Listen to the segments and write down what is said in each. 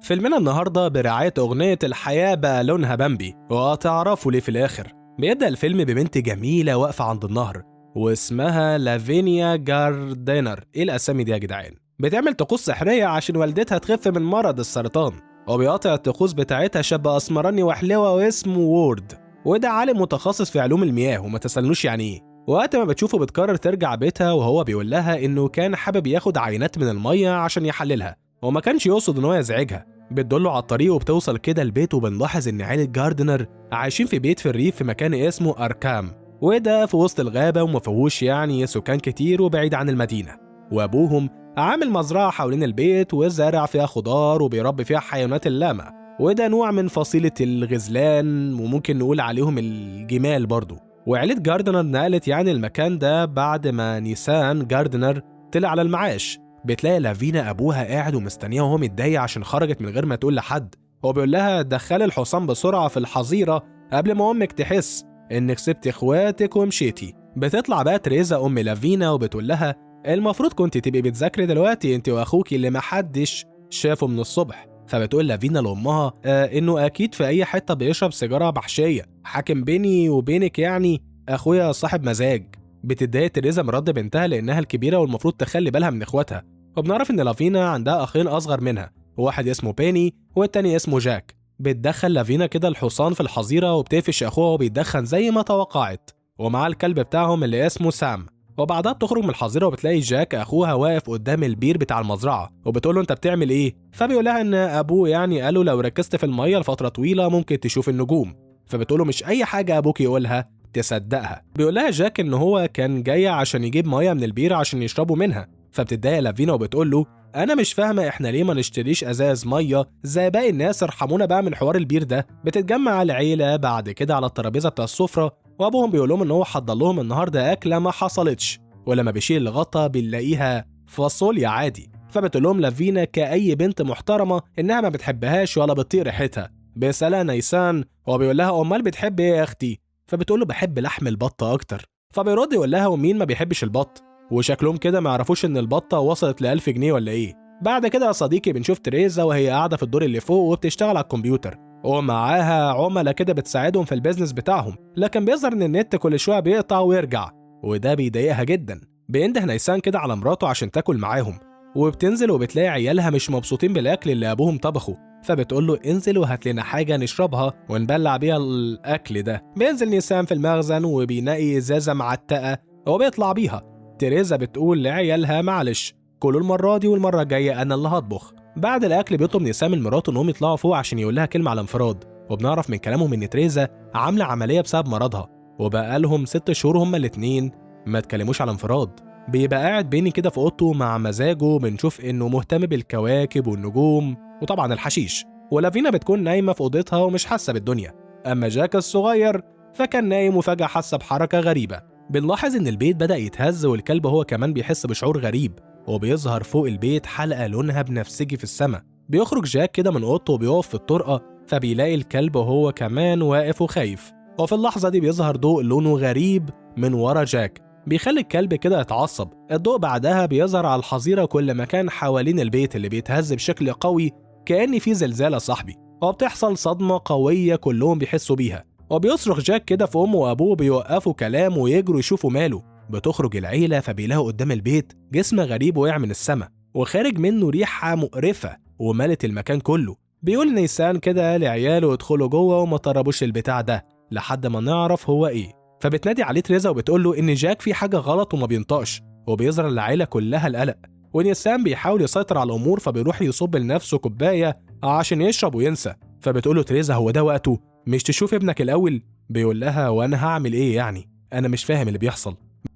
فيلمنا النهاردة برعاية أغنية الحياة بقى لونها بامبي، وهتعرفوا ليه في الآخر. بيبدأ الفيلم ببنت جميلة واقفة عند النهر واسمها لافينيا جاردينر. إيه الأسامي دي يا جدعان؟ بتعمل طقوس سحرية عشان والدتها تخف من مرض السرطان، وبيقاطع الطقوس بتاعتها شاب أسمراني وحلوة واسمه وورد، وده عالم متخصص في علوم المياه وما تسألنوش يعني إيه. وقت ما بتشوفه بتقرر ترجع بيتها، وهو بيقول لها إنه كان حابب ياخد عينات من المية عشان يحللها وما كانش يقصد إن هو يزعجها. بتدله على الطريق وبتوصل كده البيت، وبنلاحظ إن عائلة جاردنر عايشين في بيت في الريف في مكان اسمه أركام، وده في وسط الغابة ومفيهوش يعني سكان كتير وبعيد عن المدينة. وأبوهم عامل مزرعة حوالين البيت وزارع فيها خضار وبيربي فيها حيوانات اللامة، وده نوع من فصيلة الغزلان وممكن نقول عليهم الجمال برضو. وعائلة جاردنر نقلت يعني المكان ده بعد ما نيسان جاردنر طلع على المعاش. بتلاقي لافينا ابوها قاعد ومستنيها وهو متضايق عشان خرجت من غير ما تقول لحد. هو بيقول لها دخلي الحصان بسرعه في الحظيره قبل ما امك تحس انك سبت اخواتك ومشيتي. بتطلع بقى تريزا ام لافينا وبتقول لها المفروض كنت تبقي بتذاكري دلوقتي انت واخوكي اللي محدش شافه من الصبح. فبتقول لافينا لامها انه اكيد في اي حته بيشرب سيجاره محشيه، حاكم بيني وبينك يعني اخويا صاحب مزاج. بتتضايق تريزا من رد بنتها لانها الكبيره والمفروض تخلي بالها من اخواتها. وبنعرف ان لافينا عندها اخين اصغر منها، واحد اسمه بيني والتاني اسمه جاك. بتدخل لافينا كده الحصان في الحظيره وبتقفش اخوها وبيتدخن زي ما توقعت، ومعاه الكلب بتاعهم اللي اسمه سام. وبعدها بتخرج من الحظيره وبتلاقي جاك اخوها واقف قدام البير بتاع المزرعه، وبتقول له انت بتعمل ايه؟ فبيقول لها ان ابوه يعني قال له لو ركزت في الميه لفتره طويله ممكن تشوف النجوم. فبتقول له مش اي حاجه ابوك يقولها تصدقها. بيقول لها جاك ان هو كان جاي عشان يجيب ميه من البير عشان يشربوا منها. فبتتضايق لافينا وبتقول له انا مش فاهمه احنا ليه ما نشتريش ازاز ميه زي باقي الناس، ارحمونا بقى من حوار البير ده. بتتجمع العيله بعد كده على الترابيزه بتاع السفره، وابوهم بيقول لهم ان هو حضر لهم النهارده اكله ما حصلتش، ولما بيشيل الغطا بنلاقيها فاصوليا عادي. فبتقول لهم لافينا كأي بنت محترمه انها ما بتحبهاش ولا بتطيق ريحتها. بيسألها نيسان وبيقول لها امال بتحب ايه يا اختي؟ فبتقول له بحب لحم البطه اكتر. فبيرد يقول لها ومين ما بيحبش البط؟ وشكلهم كده ما يعرفوش ان البطه وصلت ل1000 جنيه ولا ايه. بعد كده يا صديقي بنشوف تريزا وهي قاعده في الدور اللي فوق وبتشتغل على الكمبيوتر، ومعاها عملاء كده بتساعدهم في البيزنس بتاعهم، لكن بيظهر ان النت كل شويه بيقطع ويرجع، وده بيضايقها جدا. بينده نيسان كده على مراته عشان تاكل معاهم، وبتنزل وبتلاقي عيالها مش مبسوطين بالاكل اللي ابوهم طبخه. فبتقول له انزل وهات لنا حاجه نشربها ونبلع بيها الاكل ده. بينزل نيسان في المخزن وبينقي ازازه معتقه وبيطلع بيها. تريزا بتقول لعيالها معلش كلوا المره دي والمره الجايه انا اللي هطبخ. بعد الاكل بيطلب نيسان من مراته انهم يطلعوا فوق عشان يقول لها كلمه على انفراد، وبنعرف من كلامهم ان تريزا عامله عمليه بسبب مرضها، وبقى لهم 6 شهور هما الاتنين ما اتكلموش على انفراد. بيبقى قاعد بيني كده في اوضته مع مزاجه، بنشوف انه مهتم بالكواكب والنجوم وطبعا الحشيش. ولافينا بتكون نايمه في اوضتها ومش حاسه بالدنيا. اما جاك الصغير فكان نايم وفجاه حس بحركه غريبه. بنلاحظ ان البيت بدا يتهز والكلب هو كمان بيحس بشعور غريب، وبيظهر فوق البيت حلقه لونها بنفسجي في السماء. بيخرج جاك كده من اوضته وبيقف في الطرقه، فبيلاقي الكلب وهو كمان واقف وخايف. وفي اللحظه دي بيظهر ضوء لونه غريب من ورا جاك بيخلي الكلب كده يتعصب. الضوء بعدها بيظهر على الحظيره كل مكان حوالين البيت اللي بيتهز بشكل قوي كأن في زلزال صاحبي، وبتحصل صدمه قويه كلهم بيحسوا بيها. وبيصرخ جاك كده في امه وابوه بيوقفوا كلام ويجروا يشوفوا ماله. بتخرج العيله فبيلاقوا قدام البيت جسم غريب وقع من السماء وخارج منه ريحه مقرفه وملت المكان كله. بيقول نيسان كده لعياله ادخلوا جوه وما تقربوش البتاع ده لحد ما نعرف هو ايه. فبتنادي عليه تريزا وبتقول له ان جاك في حاجه غلط وما بينطقش، وبيظهر العيله كلها القلق. ونيسان بيحاول يسيطر على الامور فبيروح يصب لنفسه كوبايه عشان يشرب وينسى. فبتقول له تريزا هو ده وقته؟ مش تشوف ابنك الاول؟ بيقول لها وانا هعمل ايه يعني؟ انا مش فاهم اللي بيحصل.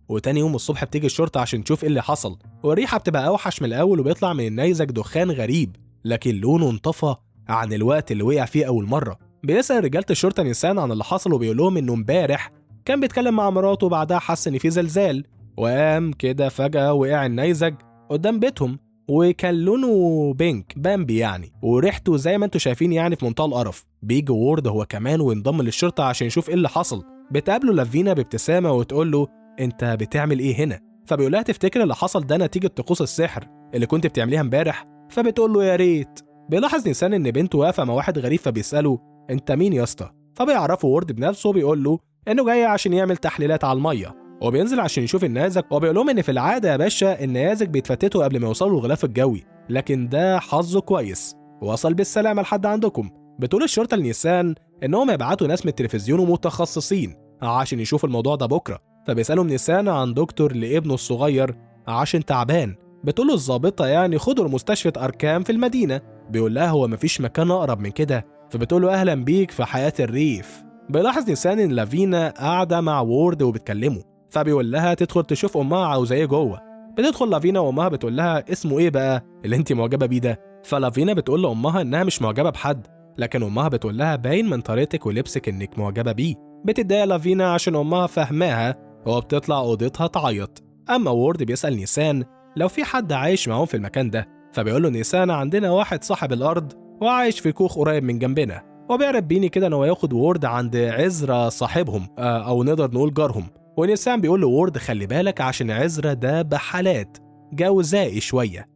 وتاني يوم الصبح بتيجي الشرطه عشان تشوف ايه اللي حصل، والريحه بتبقى اوحش من الاول وبيطلع من النيزك دخان غريب لكن لونه انطفى عن الوقت اللي وقع فيه اول مره. بيسأل رجاله الشرطه نيسان عن اللي حصل وبيقول لهم انه امبارح كان بيتكلم مع مراته وبعدها حس ان في زلزال، وقام كده فجاه وقع النيزك قدام بيتهم، وكان لونه بينك بامبي يعني، وريحته زي ما انتم شايفين يعني في منتهى القرف. بيجي وورد هو كمان وينضم للشرطه عشان يشوف ايه اللي حصل. بتقابله لافينا بابتسامه وتقول له انت بتعمل ايه هنا؟ فبيقول لها تفتكر اللي حصل ده نتيجه طقوس السحر اللي كنت بتعمليها امبارح؟ فبتقول له يا ريت، بيلاحظ نيسان إن بنته واقفة مع واحد غريب فبيسأله أنت مين يا اسطى؟ فبيعرفه وورد بنفسه وبيقول له إنه جاي عشان يعمل تحليلات على المية، وبينزل عشان يشوف النيازك، وبيقول لهم إن في العادة يا باشا النيازك بيتفتتوا قبل ما يوصلوا للغلاف الجوي، لكن ده حظه كويس وصل بالسلامة لحد عندكم. بتقول الشرطة لنيسان إنهم يبعتوا ناس من التلفزيون ومتخصصين عشان يشوفوا الموضوع ده بكرة. فبيسألهم نيسان عن دكتور لابنه الصغير عشان تعبان. بتقول له الظابطة يعني خدوا لمستشفى أركام في المدينة. بيقول لها هو مفيش مكان أقرب من كده. فبتقول له أهلا بيك في حياة الريف. بيلاحظ نيسان إن لافينا قاعدة مع وورد وبتكلمه، فبيقول لها تدخل تشوف أمها عاوزة إيه جوه. بتدخل لافينا وأمها بتقول لها اسمه إيه بقى اللي أنت معجبة بيه ده؟ فلافينا بتقول لأمها إنها مش معجبة بحد، لكن أمها بتقول لها باين من طريقتك ولبسك إنك معجبة بيه. بتتضايق لافينا عشان أمها فهماها وبتطلع أوضتها تعيط. أما وورد بيسأل نيسان لو في حد عايش معاهم في المكان ده، فبيقول له نيسان عندنا واحد صاحب الأرض وعايش في كوخ قريب من جنبنا، وبيعرف بيني كده إن هو ياخد وورد عند عزرا صاحبهم أو نقدر نقول جارهم. ونيسان بيقول له وورد خلي بالك عشان عزرا ده بحالات جوزائي شوية.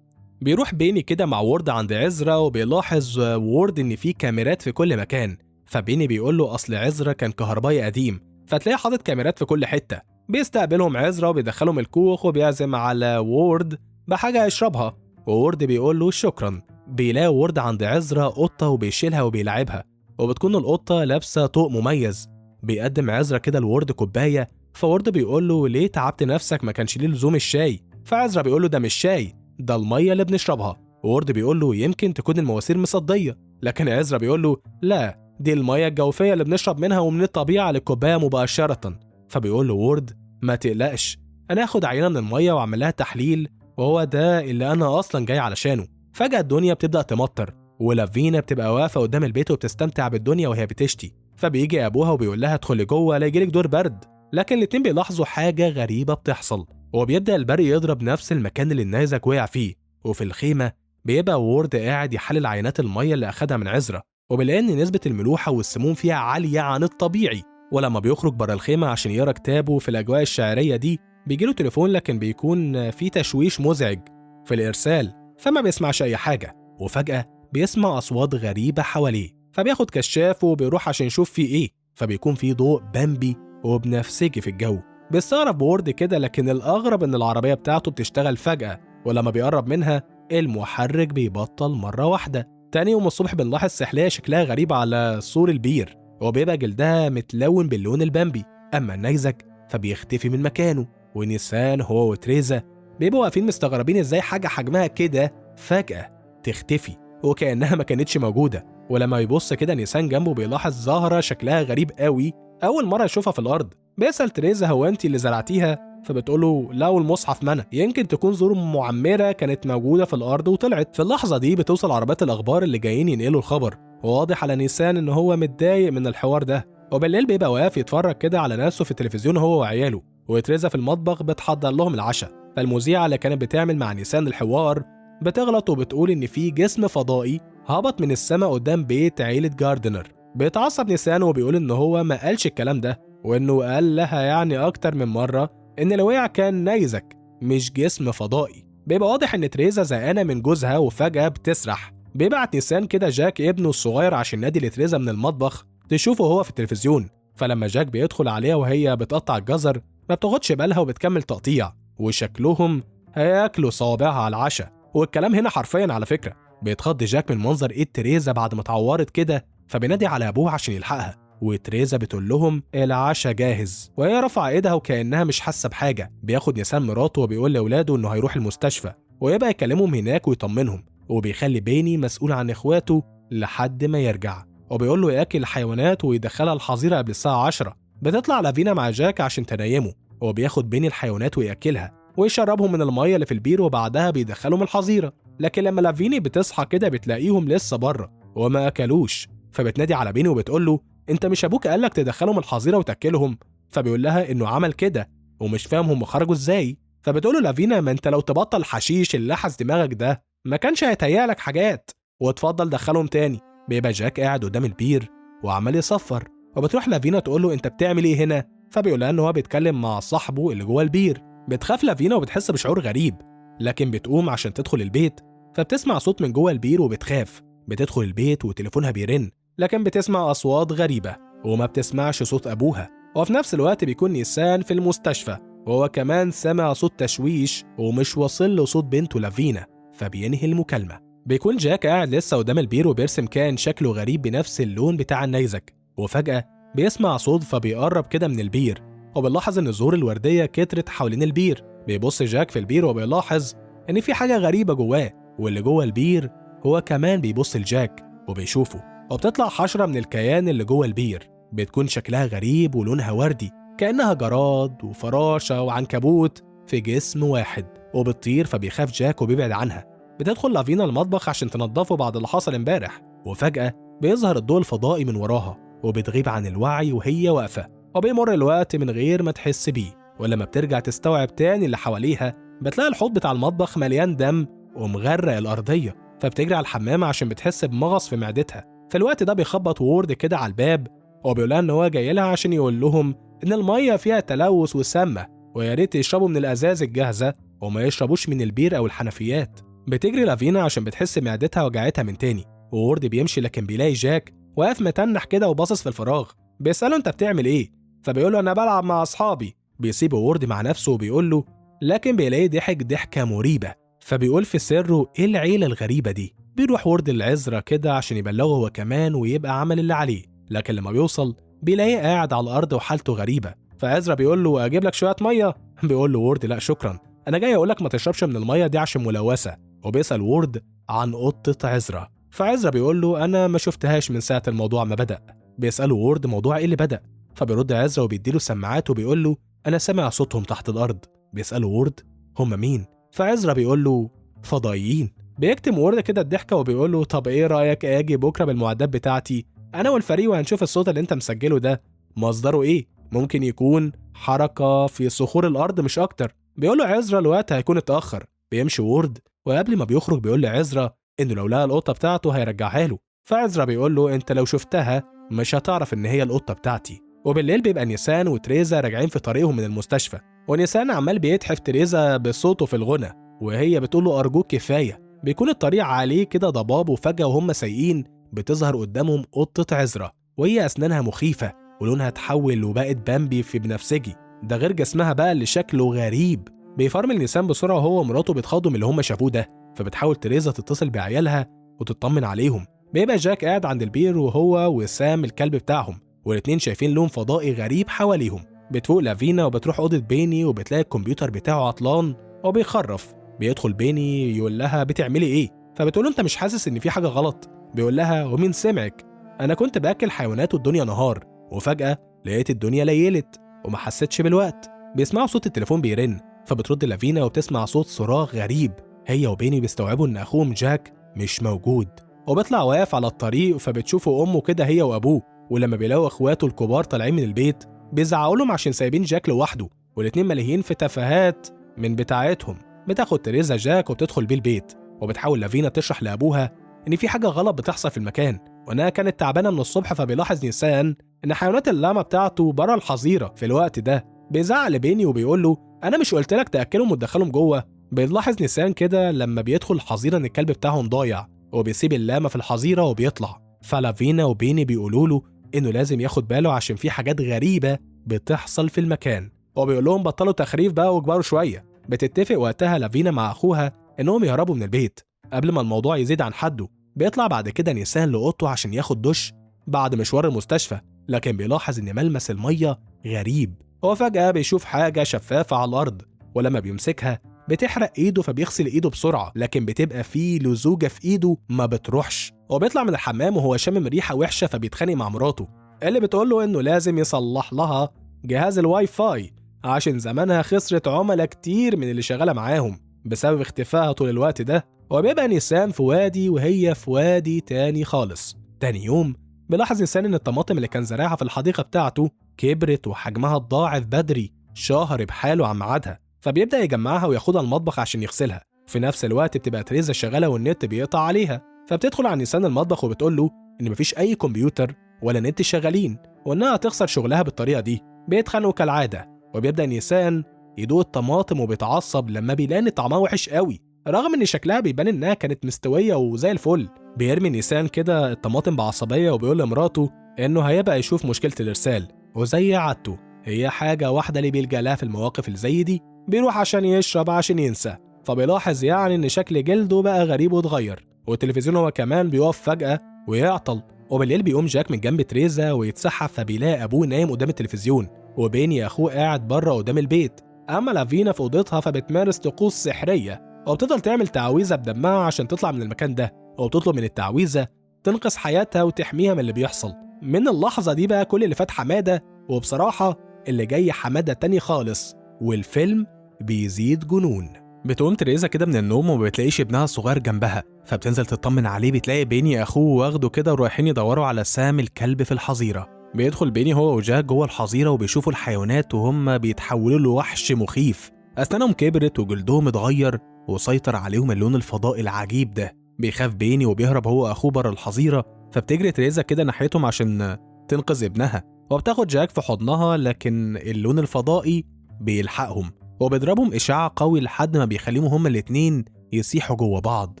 بيروح بيني كده مع وورد عند عزرا وبيلاحظ وورد إن في كاميرات في كل مكان، فبيني بيقول له أصل عزرا كان كهربائي قديم فتلاقيه حاطط كاميرات في كل حتة. بيستقبلهم عزرا وبيدخلهم الكوخ وبيعزم على وورد بحاجة يشربها، وورد بيقول له شكرا. بيلاقي وورد عند عزرا قطة وبيشيلها وبيلعبها، وبتكون القطة لابسة طوق مميز. بيقدم عزرا كده لوورد كوباية، فورد بيقول له ليه تعبت نفسك ما كانش ليه لزوم الشاي؟ فعزرا بيقول له ده مش شاي، ده المية اللي بنشربها. وورد بيقول له يمكن تكون المواسير مصدية، لكن عزرا بيقول له لا دي المية الجوفية اللي بنشرب منها ومن الطبيعة للكوباية مباشرة. فبيقول له وورد ما تقلقش انا هاخد عينة من المية واعمل لها تحليل وهو ده اللي انا اصلا جاي علشانه. فجأة الدنيا بتبدأ تمطر ولافينا بتبقى واقفة قدام البيت وبتستمتع بالدنيا وهي بتشتي، فبيجي ابوها وبيقول لها ادخلي جوه لا يجيلك دور برد. لكن الاتنين بيلاحظوا حاجة غريبة بتحصل، وبيبدأ البرق يضرب نفس المكان اللي النيزك وقع فيه. وفي الخيمة بيبقى وورد قاعد يحلل عينات المية اللي أخدها من عزرا، وبيلاقي إن نسبة الملوحة والسموم فيها عالية عن الطبيعي. ولما بيخرج بره الخيمة عشان يقرا كتابه في الأجواء الشعرية دي بيجيله تليفون، لكن بيكون في تشويش مزعج في الإرسال فما بيسمعش أي حاجة. وفجأة بيسمع أصوات غريبة حواليه، فبياخد كشاف وبيروح عشان يشوف فيه إيه، فبيكون فيه ضوء بامبي وبنفسجي في الجو. بيستغرب وورد كده، لكن الأغرب إن العربية بتاعته بتشتغل فجأة، ولما بيقرب منها المحرك بيبطل مرة واحدة. تاني يوم الصبح بنلاحظ سحلية شكلها غريب على سور البير، وبيبقى جلدها متلون باللون البامبي. أما النيزك فبيختفي من مكانه، ونيسان هو وتريزا بيبقوا واقفين مستغربين إزاي حاجة حجمها كده فجأة تختفي وكأنها ما كانتش موجودة. ولما يبص كده نيسان جنبه بيلاحظ زهرة شكلها غريب قوي أول مرة يشوفها في الأرض. بيسأل تريزا هو أنتي اللي زرعتيها؟ فبتقوله لا والمصحف منى، يمكن تكون زهور معمرة كانت موجودة في الأرض وطلعت. في اللحظة دي بتوصل عربات الأخبار اللي جايين ينقلوا الخبر، وواضح على نيسان إن هو متضايق من الحوار ده. وبالليل بيبقى واقف يتفرج كده على نفسه في التلفزيون هو وعياله، وتريزا في المطبخ بتحضر لهم العشاء. فالمذيعة اللي كانت بتعمل مع نيسان الحوار بتغلط وبتقول إن في جسم فضائي هبط من السماء قدام بيت عيلة جاردنر. بيتعصب نيسان وبيقول إن هو ما قالش الكلام ده، وإنه قال لها يعني أكتر من مرة إن اللي وقع كان نيزك مش جسم فضائي. بيبقى واضح إن تريزا زهقانة من جوزها وفجأة بتسرح. بيبعت نيسان كده جاك ابنه الصغير عشان ينادي لتريزا من المطبخ تشوفه هو في التلفزيون. فلما جاك بيدخل عليها وهي بتقطع الجزر ما بتاخدش بالها وبتكمل تقطيع، وشكلهم هياكلوا صوابعها على العشاء. والكلام هنا حرفيا على فكرة. بيتخض جاك من منظر ايد تريزا بعد ما اتعورت كده، فبينادي على ابوها عشان يلحقها، وتريزا بتقول لهم العشاء جاهز، وهي رافعه ايدها وكانها مش حاسه بحاجه. بياخد نيسان مراته وبيقول لاولاده انه هيروح المستشفى ويبقى يكلمهم هناك ويطمنهم، وبيخلي بيني مسؤول عن اخواته لحد ما يرجع، وبيقول له ياكل الحيوانات ويدخلها الحظيره قبل الساعه 10. بتطلع لافينا مع جاك عشان تنيمه، وبياخد بيني الحيوانات وياكلها ويشربهم من الميه اللي في البير، وبعدها بيدخلهم الحظيره. لكن لما لافيني بتصحى كده بتلاقيهم لسه بره وما اكلوش، فبتنادي على بيني وبتقول له انت مش ابوك قالك تدخلهم الحظيره وتاكلهم؟ فبيقول لها انه عمل كده ومش فاهم هم خرجوا ازاي. فبتقول له لافينا ما انت لو تبطل حشيش اللي لحس دماغك ده ما كانش هيتهيألك حاجات، وتفضل دخلهم تاني. بيبقى جاك قاعد قدام البير وعمال يصفر، وبتروح لافينا تقول له انت بتعمل ايه هنا؟ فبيقول لها ان هو بيتكلم مع صاحبه اللي جوه البير. بتخاف لافينا وبتحس بشعور غريب، لكن بتقوم عشان تدخل البيت، فبتسمع صوت من جوه البير وبتخاف. بتدخل البيت وتليفونها بيرن، لكن بتسمع أصوات غريبة وما بتسمعش صوت أبوها. وفي نفس الوقت بيكون نيسان في المستشفى، وهو كمان سمع صوت تشويش ومش واصل له صوت بنته لافينا، فبينهي المكالمة. بيكون جاك قاعد لسه قدام البير وبيرسم كائن شكله غريب بنفس اللون بتاع النيزك، وفجأة بيسمع صوت فبيقرب كده من البير، وبيلاحظ إن الزهور الوردية كترت حوالين البير. بيبص جاك في البير وبيلاحظ إن في حاجة غريبة جواه، واللي جوه البير هو كمان بيبص لجاك وبيشوفه. وبتطلع حشرة من الكيان اللي جوه البير، بتكون شكلها غريب ولونها وردي كأنها جراد وفراشة وعنكبوت في جسم واحد، وبتطير. فبيخاف جاك وبيبعد عنها. بتدخل لافينا المطبخ عشان تنضفه بعد اللي حصل امبارح، وفجأة بيظهر الضوء الفضائي من وراها وبتغيب عن الوعي وهي واقفة. وبيمر الوقت من غير ما تحس بيه، ولما بترجع تستوعب تاني اللي حواليها بتلاقي الحوض بتاع المطبخ مليان دم ومغرق الأرضية. فبتجري على الحمام عشان بتحس بمغص في معدتها. في الوقت ده بيخبط وورد كده على الباب، وبيقولها ان هو جاي لها عشان يقول لهم ان المية فيها تلوث وسامة، ويا ريت يشربوا من الازاز الجاهزة وما يشربوش من البير او الحنفيات. بتجري لافينا عشان بتحس معدتها وجعتها من تاني، وورد بيمشي لكن بيلاقي جاك واقف متنح كده وباصص في الفراغ. بيسأله انت بتعمل ايه؟ فبيقول له انا بلعب مع اصحابي. بيسيب وورد مع نفسه وبيقول له، لكن بيلاقي ضحك ضحكة مريبة. فبيقول في سره ايه العيلة الغريبة دي؟ بيروح وورد للعزرة كده عشان يبلغه هو كمان ويبقى عمل اللي عليه، لكن لما بيوصل بيلاقيه قاعد على الارض وحالته غريبة. فعزرة بيقول له اجيب لك شوية مية؟ بيقول له وورد لا شكرا، انا جاي اقول لك ما تشربش من المية دي عشان ملوثة. وبيسأل وورد عن قطة عزرة، فعزرة بيقول له انا ما شفتهاش من ساعة الموضوع ما بدأ. بيسأله وورد موضوع ايه اللي بدأ؟ فبيرد عزرة وبيديله سماعات وبيقول له انا سامع صوتهم تحت الارض. بيسأله وورد هم مين؟ فعزرة بيقول له فضائيين. بيكتم وورد كده الضحكة وبيقول له طب ايه رأيك اجي بكرة بالمعدات بتاعتي انا والفريق وهنشوف الصوت اللي انت مسجله ده مصدره ايه؟ ممكن يكون حركة في صخور الارض مش اكتر. بيقول له عزرة الوقت هيكون اتأخر. بيمشي وورد، وقبل ما بيخرج بيقول لعزرة انه لو لقى القطة بتاعته هيرجعها له. فعزرة بيقول له انت لو شفتها مش هتعرف ان هي القطة بتاعتي. وبالليل بيبقى نيسان وتريزا راجعين في طريقهم من المستشفى، ونيسان عمال بيتحف تريزا بصوته في الغنى وهي بتقول له ارجوك كفاية. بيكون الطريق عليه كده ضباب، وفجأة وهم سايقين بتظهر قدامهم قطة عزرة، وهي أسنانها مخيفة ولونها اتحول وبقت بامبي في بنفسجي، ده غير جسمها بقى اللي شكله غريب. بيفرمل نيسان بسرعة وهو ومراته بيتخضوا من اللي هم شافوه ده، فبتحاول تريزا تتصل بعيالها وتطمن عليهم. بيبقى جاك قاعد عند البير وهو وسام الكلب بتاعهم، والاتنين شايفين لون فضائي غريب حواليهم. بتفوق لافينا وبتروح أوضة بيني وبتلاقي الكمبيوتر بتاعه عطلان وبيخرف. بيدخل بيني يقول لها بتعملي ايه؟ فبتقول له انت مش حاسس ان في حاجه غلط؟ بيقول لها ومين سمعك؟ انا كنت باكل حيوانات والدنيا نهار، وفجاه لقيت الدنيا ليلت وما حسيتش بالوقت. بيسمعوا صوت التليفون بيرن، فبترد لافينا وبتسمع صوت صراخ غريب. هي وبيني بيستوعبوا ان اخوهم جاك مش موجود، وبيطلع واقف على الطريق. فبتشوفوا امه كده هي وابوه، ولما بيلاقوا اخواته الكبار طالعين من البيت بيزعقوا لهم عشان سايبين جاك لوحده، والاتنين ملهيين في تفاهات من بتاعتهم. بتاخد تريزا جاك وبتدخل بيه البيت، وبتحاول لافينا تشرح لابوها ان في حاجه غلط بتحصل في المكان وانها كانت تعبانه من الصبح. فبيلاحظ نيسان ان حيوانات اللامه بتاعته بره الحظيره في الوقت ده. بيزعق لبيني وبيقول له انا مش قلت لك تاكلهم وتدخلهم جوه؟ بيلاحظ نيسان كده لما بيدخل الحظيره ان الكلب بتاعهم ضايع، وبيسيب اللامه في الحظيره وبيطلع. فلافينا وبيني بيقولوا له انه لازم ياخد باله عشان في حاجات غريبه بتحصل في المكان، وبيقول لهم بطلوا تخريف بقى وكبروا شويه. بتتفق وقتها لافينا مع اخوها انهم يهربوا من البيت قبل ما الموضوع يزيد عن حده. بيطلع بعد كده نيسان لأوضته عشان ياخد دش بعد مشوار المستشفى، لكن بيلاحظ ان ملمس الميه غريب. هو فجأة بيشوف حاجة شفافة على الأرض، ولما بيمسكها بتحرق ايده، فبيغسل ايده بسرعة لكن بتبقى فيه لزوجة في ايده ما بتروحش. هو بيطلع من الحمام وهو شامم ريحة وحشة، فبيتخانق مع مراته اللي بتقول له انه لازم يصلح لها جهاز الواي فاي عشان زمانها خسرت عملاء كتير من اللي شغالة معاهم بسبب اختفائها طول الوقت ده. وبيبقى نيسان في وادي وهي في وادي تاني خالص. تاني يوم بيلاحظ نيسان ان الطماطم اللي كان زارعها في الحديقة بتاعته كبرت وحجمها اتضاعف بدري شهر بحاله عن ميعادها، فبيبدأ يجمعها وياخدها المطبخ عشان يغسلها. في نفس الوقت بتبقى تريزا شغالة والنت بيقطع عليها، فبتدخل على نيسان المطبخ وبتقول له ان مفيش اي كمبيوتر ولا نت شغالين وانها هتخسر شغلها بالطريقة دي. بيتخانقوا كالعادة، وبيبدأ نيسان يدوق الطماطم وبيتعصب لما بيلاقي ان طعمها وحش قوي، رغم ان شكلها بيبان انها كانت مستوية وزي الفل. بيرمي نيسان كده الطماطم بعصبية وبيقول لمراته انه هيبقى يشوف مشكلة الارسال، وزي عادته هي حاجة واحدة اللي بيلجأ لها في المواقف اللي زي دي، بيروح عشان يشرب عشان ينسى. فبيلاحظ يعني ان شكل جلده بقى غريب واتغير، والتلفزيون هو كمان بيقف فجأة ويعطل. وبالليل بيقوم جاك من جنب تريزا ويتسحب، فبيلاقي ابوه نايم قدام التلفزيون وبيني اخوه قاعد بره قدام البيت. اما لافينا في اوضتها فبتمارس طقوس سحريه وبتفضل تعمل تعويذه بدمها عشان تطلع من المكان ده، وبتطلب من التعويذه تنقذ حياتها وتحميها من اللي بيحصل. من اللحظه دي بقى كل اللي فات حماده، وبصراحه اللي جاي حماده تاني خالص، والفيلم بيزيد جنون. بتقوم تريزا كده من النوم وما بتلاقيش ابنها الصغير جنبها، فبتنزل تطمن عليه. بتلاقي بيني اخوه واخده كده ورايحين يدوروا على سام الكلب في الحظيره. بيدخل بيني هو وجاك جوه الحظيره وبيشوفوا الحيوانات وهم بيتحولوا لوحش مخيف، اسنانهم كبرت وجلدهم اتغير وسيطر عليهم اللون الفضائي العجيب ده. بيخاف بيني وبيهرب هو واخوه بره الحظيره، فبتجري تريزا كده ناحيتهم عشان تنقذ ابنها، وبتاخد جاك في حضنها، لكن اللون الفضائي بيلحقهم وبيضربهم إشعاع قوي لحد ما بيخليهم هما الاتنين يسيحوا جوه بعض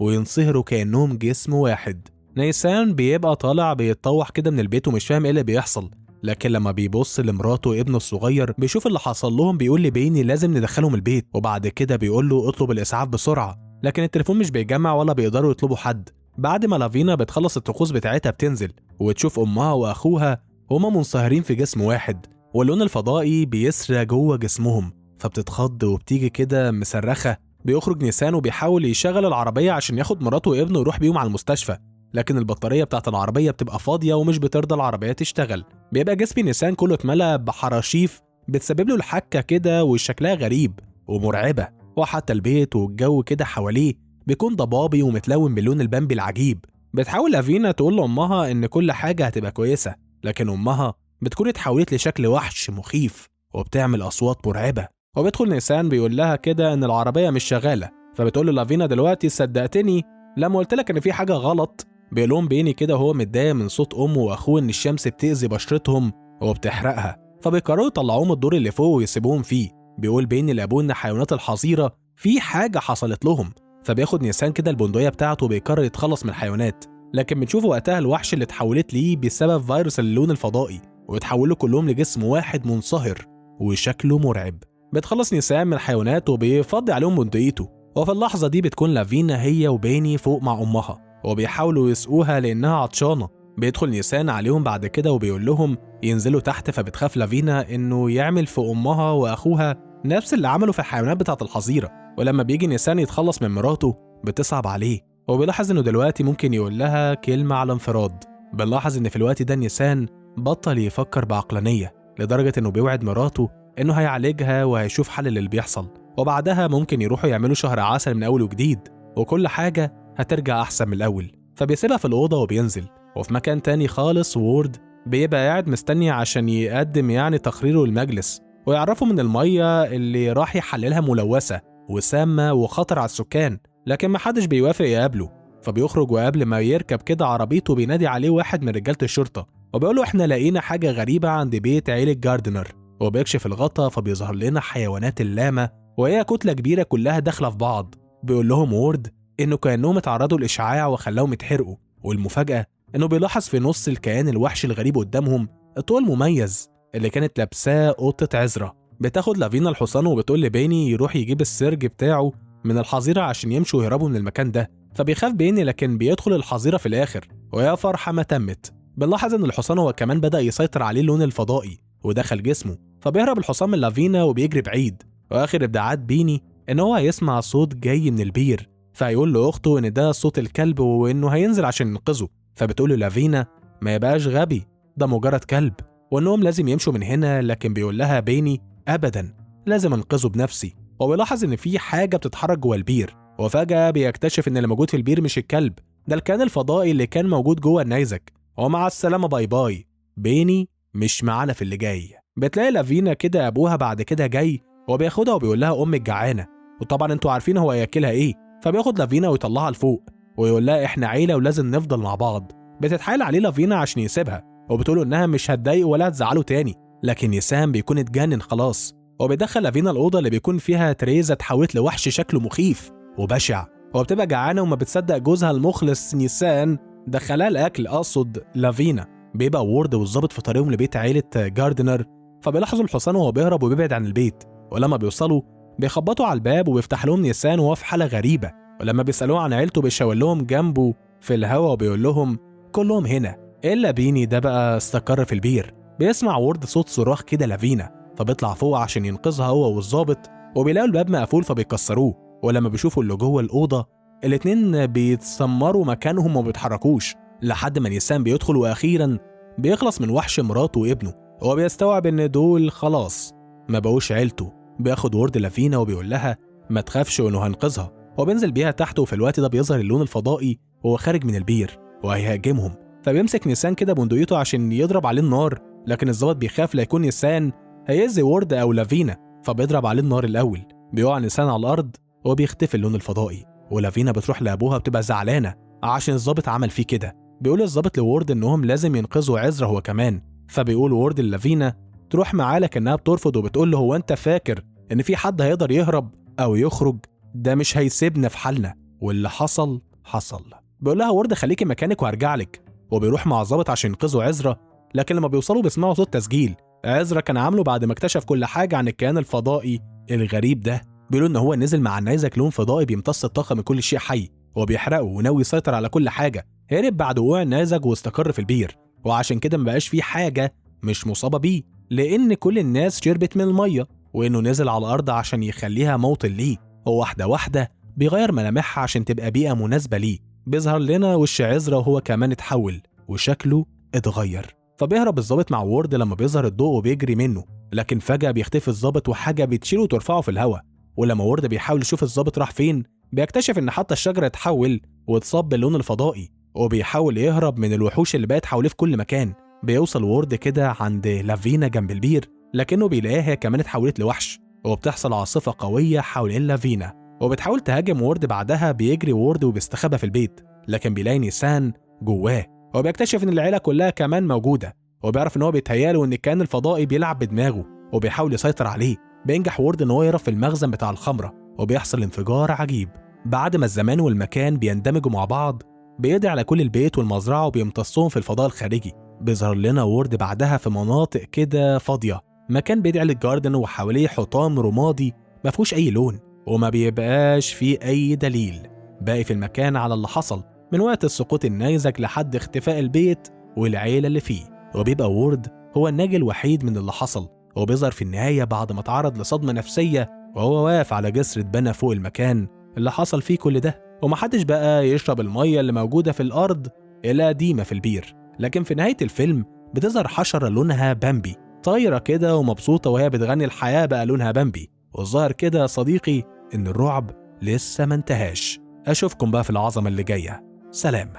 وينصهروا كأنهم جسم واحد. نيسان بيبقى طالع بيتطوح كده من البيت ومش فاهم ايه اللي بيحصل، لكن لما بيبص لمراته وابنه الصغير بيشوف اللي حصل لهم. بيقول لبيني لازم ندخلهم البيت، وبعد كده بيقول له اطلب الإسعاف بسرعة، لكن التليفون مش بيجمع ولا بيقدروا يطلبوا حد. بعد ما لافينا بتخلص الطقوس بتاعتها بتنزل وتشوف أمها وأخوها هما منصهرين في جسم واحد، واللون الفضائي بيسرى جوه جسمهم، فبتتخض وبتيجي كده مصرخة. بيخرج نيسان وبيحاول يشغل العربية عشان ياخد مراته وابنه ويروح بيهم على المستشفى، لكن البطارية بتاعت العربية بتبقى فاضية ومش بترضى العربية تشتغل. بيبقى جسم نيسان كله اتملى بحراشيف بتسبب له الحكة كده وشكلها غريب ومرعبة، وحتى البيت والجو كده حواليه بيكون ضبابي ومتلون باللون البامبي العجيب. بتحاول لافينا تقول لأمها إن كل حاجة هتبقى كويسة، لكن أمها بتكون اتحولت لشكل وحش مخيف وبتعمل أصوات مرعبة. وبيدخل نيسان بيقول لها كده إن العربية مش شغالة، فبتقول له لافينا دلوقتي صدقتني لما قلت لك إن في حاجة غلط. بيقولهم بيني كده وهو متضايق من صوت أمه وأخوه إن الشمس بتأذي بشرتهم وبتحرقها، فبيقرروا يطلعوهم الدور اللي فوق ويسيبوهم فيه. بيقول بيني لأبوه إن حيوانات الحظيرة في حاجة حصلت لهم، فبياخد نيسان كده البندقية بتاعته وبيقرر يتخلص من الحيوانات، لكن بنشوف وقتها الوحش اللي اتحولت ليه بسبب فيروس اللون الفضائي، ويتحولوا كلهم لجسم واحد منصهر وشكله مرعب. بتخلص نيسان من الحيوانات وبيفضي عليهم بندقيته، وفي اللحظة دي بتكون لافينا هي وبيني فوق مع أمها وبيحاولوا يسقوها لأنها عطشانة. بيدخل نيسان عليهم بعد كده وبيقول لهم ينزلوا تحت، فبتخاف لافينا إنه يعمل في أمها وأخوها نفس اللي عملوا في الحيوانات بتاعة الحظيرة. ولما بيجي نيسان يتخلص من مراته بتصعب عليه، وبيلاحظ إنه دلوقتي ممكن يقول لها كلمة على انفراد. بنلاحظ إن في الوقت ده نيسان بطل يفكر بعقلانية لدرجة إنه بيوعد مراته إنه هيعالجها وهيشوف حل للي بيحصل، وبعدها ممكن يروحوا يعملوا شهر عسل من أول وجديد وكل حاجة هترجع أحسن من الأول. فبيسيبها في الأوضة وبينزل. وفي مكان تاني خالص وورد بيبقى قاعد مستني عشان يقدم يعني تقريره للمجلس ويعرفوا من المية اللي راح يحللها ملوثة وسامة وخطر على السكان، لكن محدش بيوافق يقابله. فبيخرج وقبل ما يركب كده عربيته بينادي عليه واحد من رجالة الشرطة وبيقوله احنا لقينا حاجة غريبة عند بيت عيلة جاردنر. وبيكشف الغطا فبيظهر لنا حيوانات اللاما وهي كتلة كبيرة كلها داخلة في بعض. بيقول لهم وورد إنه كأنهم اتعرضوا لإشعاع وخلاهم يتحرقوا، والمفاجأة إنه بيلاحظ في نص الكيان الوحش الغريب قدامهم الطول المميز اللي كانت لابساه قطة عزرة. بتاخد لافينا الحصان وبتقول لبيني يروح يجيب السرج بتاعه من الحظيرة عشان يمشوا ويهربوا من المكان ده، فبيخاف بيني لكن بيدخل الحظيرة في الآخر ويا فرحة ما تمت. بنلاحظ إن الحصان هو كمان بدأ يسيطر عليه اللون الفضائي ودخل جسمه، فبيهرب الحصان من لافينا وبيجري بعيد. وآخر إبداعات بيني إن هو هيسمع صوت جاي من البير، فهيقول لأخته إن ده صوت الكلب وإنه هينزل عشان ينقذه. فبتقول له لافينا ما يبقاش غبي، ده مجرد كلب وإنهم لازم يمشوا من هنا، لكن بيقول لها بيني أبدا لازم أنقذه بنفسي. وبيلاحظ إن في حاجة بتتحرك جوه البير، وفجأة بيكتشف إن اللي موجود في البير مش الكلب، ده الكائن الفضائي اللي كان موجود جوه النيزك. ومع السلامة باي باي، بيني مش معانا في اللي جاي. بتلاقي لافينا كده أبوها بعد كده جاي وبياخدها وبيقول لها أمك جعانة، وطبعا انتوا عارفين هو هياكلها إيه. فبياخد لافينا ويطلعها لفوق ويقول لها إحنا عيلة ولازم نفضل مع بعض. بتتحايل عليه لافينا عشان يسيبها وبتقوله إنها مش هتضايقه ولا هتزعله تاني، لكن يسام بيكون اتجنن خلاص وبيدخل لافينا الأوضة اللي بيكون فيها تريزا اتحولت لوحش شكله مخيف وبشع. هو بتبقى جعانة وما بتصدق جوزها المخلص نيسان دخلها الأكل، أقصد لافينا. بيبقى وورد والظابط في طريقهم لبيت عيلة جاردنر، فبيلاحظوا الحصان وهو بيهرب وبيبعد عن البيت، ولما بيوصلوا بيخبطوا على الباب وبيفتح لهم نيسان وهو في حالة غريبة، ولما بيسألوه عن عيلته بيشاور لهم جنبه في الهوا وبيقول لهم كلهم هنا إلا بيني ده بقى استقر في البير. بيسمع وورد صوت صراخ كده لافينا، فبيطلع فوق عشان ينقذها هو والظابط، وبيلاقوا الباب مقفول فبيكسروه، ولما بيشوفوا اللي جوه الأوضة الاتنين بيتسمروا مكانهم وما بيتحركوش لحد ما نيسان بيدخل وأخيرا بيخلص من وحش مراته وابنه. هو بيستوعب إن دول خلاص ما بقوش عيلته. بياخد وورد لافينا وبيقول لها ما تخافش وإنه هنقذها، وبينزل بيها تحت، وفي الوقت ده بيظهر اللون الفضائي وهو خارج من البير وهيهاجمهم، فبيمسك نيسان كده بندقيته عشان يضرب عليه النار، لكن الظابط بيخاف لا يكون نيسان هيأذي وورد أو لافينا، فبيضرب عليه النار الأول. بيقع نيسان على الأرض وبيختفي اللون الفضائي، ولافينا بتروح لأبوها بتبقى زعلانة عشان الظابط عمل فيه كده. بيقول الظابط لوورد إنهم لازم ينقذوا عزرا هو كمان، فبيقول وورد لافينا تروح معاه، لكنها بترفض وبتقول له هو أنت فاكر إن في حد هيقدر يهرب أو يخرج؟ ده مش هيسيبنا في حالنا، واللي حصل حصل. بيقول لها وورد خليكي مكانك وهرجع لك، وبيروح مع الظابط عشان ينقذوا عزرا، لكن لما بيوصلوا بيسمعوا صوت تسجيل عزرا كان عامله بعد ما اكتشف كل حاجة عن الكيان الفضائي الغريب ده. بيقولوا إن هو نزل مع النيزك لون فضائي بيمتص الطاقة من كل شيء حي وبيحرقه وناوي يسيطر على كل حاجة. هرب بعد وقوع النيزك واستقر في البير، وعشان كده مبقاش فيه حاجة مش مصابة بيه، لأن كل الناس شربت من المية، وإنه نزل على الأرض عشان يخليها موطن ليه. هو واحدة واحدة بيغير ملامحها عشان تبقى بيئة مناسبة ليه. بيظهر لنا وش عزرا وهو كمان اتحول وشكله اتغير، فبيهرب الظابط مع وورد لما بيظهر الضوء وبيجري منه، لكن فجأة بيختفي الظابط وحاجة بتشيله وترفعه في الهواء. ولما وورد بيحاول يشوف الظابط راح فين بيكتشف إن حتى الشجرة اتحول واتصاب باللون الفضائي، وبيحاول يهرب من الوحوش اللي بقت حواليه في كل مكان. بيوصل وورد كده عند لافينا جنب البير، لكنه بيلاقيها هي كمان اتحولت لوحش، وبتحصل عاصفة قوية حوالين لافينا وبتحاول تهاجم وورد. بعدها بيجري وورد وبيستخبى في البيت، لكن بيلاقي نيسان جواه، وبيكتشف إن العيلة كلها كمان موجودة، وبيعرف إن هو بيتهياله إن الكائن الفضائي بيلعب بدماغه وبيحاول يسيطر عليه. بينجح وورد إن هو يهرب في المخزن بتاع الخمرة، وبيحصل انفجار عجيب. بعد ما الزمان والمكان بيندمجوا مع بعض بيقضي على كل البيت والمزرعة وبيمتصهم في الفضاء الخارجي. بيظهر لنا وورد بعدها في مناطق كده فاضية، مكان بيدعي للجاردن وحواليه حطام رمادي مفهوش أي لون، وما بيبقاش فيه أي دليل باقي في المكان على اللي حصل من وقت سقوط النيزك لحد اختفاء البيت والعيلة اللي فيه. وبيبقى وورد هو الناجي الوحيد من اللي حصل، وبيظهر في النهاية بعد ما تعرض لصدمة نفسية وهو واقف على جسر اتبنى فوق المكان اللي حصل فيه كل ده، ومحدش بقى يشرب المية اللي موجودة في الأرض القديمة في البير. لكن في نهاية الفيلم بتظهر حشرة لونها بامبي طايرة كده ومبسوطة وهي بتغني الحياة بقى لونها بامبي. والظاهر كده يا صديقي إن الرعب لسه ما انتهاش. أشوفكم بقى في العظمة اللي جاية. سلام.